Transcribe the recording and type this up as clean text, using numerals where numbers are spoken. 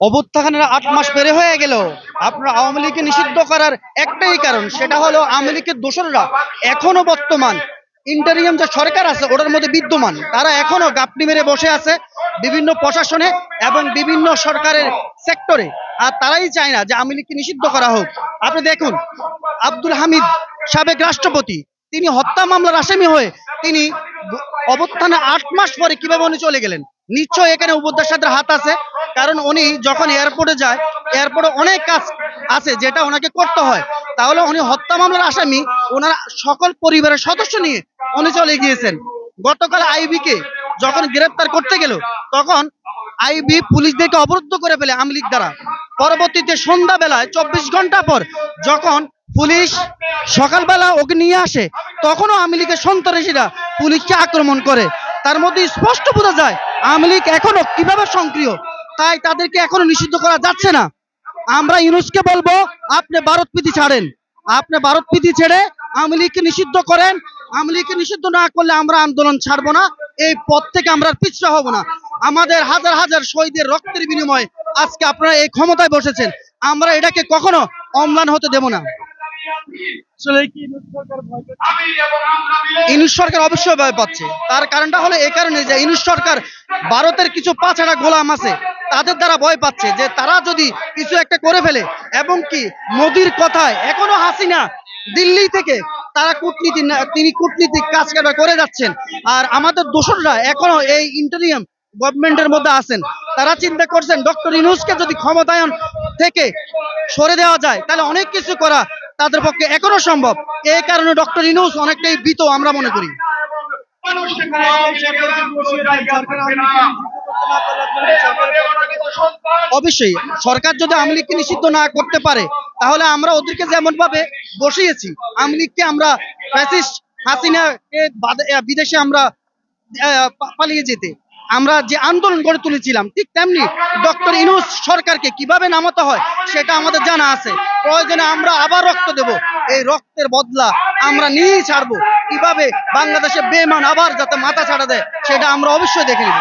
অভ্যুত্থানের ৮ মাস পেরে হয়ে গেল, আপনার আওয়ামী লীগকে নিষিদ্ধ করার একটাই কারণ, সেটা হলো আওয়ামী লীগের দোসররা এখনো বর্তমান ইন্টারিয়াম যে সরকার আছে ওটার মধ্যে বিদ্যমান, তারা এখনো গাপটি মেরে বসে আছে বিভিন্ন প্রশাসনে এবং বিভিন্ন সরকারের সেক্টরে। আর তারাই চায় না যে আওয়ামী লীগকে নিষিদ্ধ করা হোক। আপনি দেখুন, আব্দুল হামিদ সাবেক রাষ্ট্রপতি, তিনি হত্যা মামলার আসামি হয়ে তিনি অভ্যুত্থানে ৮ মাস পরে কিভাবে উনি চলে গেলেন? নিশ্চয় এখানে উপদেষ্টাদের হাত আছে, কারণ উনি যখন এয়ারপোর্টে যায়, এয়ারপোর্টে অনেক কাজ আছে যেটা ওনাকে করতে হয়। তাহলে উনি হত্যা মামলার আসামি, ওনার সকল পরিবারের সদস্য নিয়ে উনি চলে গিয়েছেন। গতকাল আইবি কে যখন গ্রেফতার করতে গেল, তখন আইবি পুলিশদেরকে অবরুদ্ধ করে ফেলে আওয়ামী লীগ দ্বারা। পরবর্তীতে সন্ধ্যাবেলায় ২৪ ঘন্টা পর যখন পুলিশ সকালবেলা ওকে নিয়ে আসে, তখনও আওয়ামী লীগের সন্ত্রাসীরা পুলিশকে আক্রমণ করে। তার মধ্যে স্পষ্ট বোঝা যায় আওয়ামী লীগ এখনো কিভাবে সক্রিয়, তাই তাদেরকে এখনো নিষিদ্ধ করা যাচ্ছে না। আমরা ইউনূসকে বলবো, আপনি ভারত প্রীতি ছাড়েন, আপনি ভারত প্রীতি ছেড়ে আওয়ামী লীগকে নিষিদ্ধ করেন। আওয়ামী লীগকে নিষিদ্ধ না করলে আমরা আন্দোলন ছাড়বো না, এই পথ থেকে আমরা পিছু হব না। আমাদের হাজার হাজার শহীদের রক্তের বিনিময়ে আজকে আপনারা এই ক্ষমতায় বসেছেন, আমরা এটাকে কখনো অম্লান হতে দেব না। ইউনূস সরকার অবশ্যই ভয় পাচ্ছে। তার কারণটা হলো এই কারণে যে ইউনূস সরকার ভারতের কিছু পাছাড়া গোলাম আছে তাদের দ্বারা ভয় পাচ্ছে যে তারা যদি কিছু একটা করে ফেলে, এবং কি মোদির কথায় এখনো হাসিনা দিল্লি থেকে তারা কূটনীতি তিনি কূটনীতিক কাজ করে যাচ্ছেন। আর আমাদের দোসররা এখনো এই ইন্টারিয়াম গভর্নমেন্টের মধ্যে আছেন। তারা চিন্তা করছেন ডক্টর ইউনূসকে যদি ক্ষমতায়ন থেকে সরে দেওয়া যায় তাহলে অনেক কিছু করা তাদের পক্ষে এখনো সম্ভব। এই কারণে ডক্টর ইউনূস অনেকটাই ভীত আমরা মনে করি। অবশ্যই সরকার যদি আওয়ামী লীগকে নিষিদ্ধ না করতে পারে, তাহলে আমরা ওদেরকে যেমন ভাবে বসিয়েছি, আওয়ামী লীগকে আমরা ফ্যাসিস্ট হাসিনাকে বিদেশে আমরা পালিয়ে যেতে আমরা যে আন্দোলন গড়ে তুলেছিলাম, ঠিক তেমনি ডক্টর ইউনূস সরকারকে কিভাবে নামাতে হয় সেটা আমাদের জানা আছে। প্রয়োজনে আমরা আবার রক্ত দেব, এই রক্তের বদলা আমরা নিয়েই ছাড়বো। কিভাবে বাংলাদেশে বেমান আবার যাতে মাথা ছাড়া দেয় সেটা আমরা অবশ্যই দেখে নেব।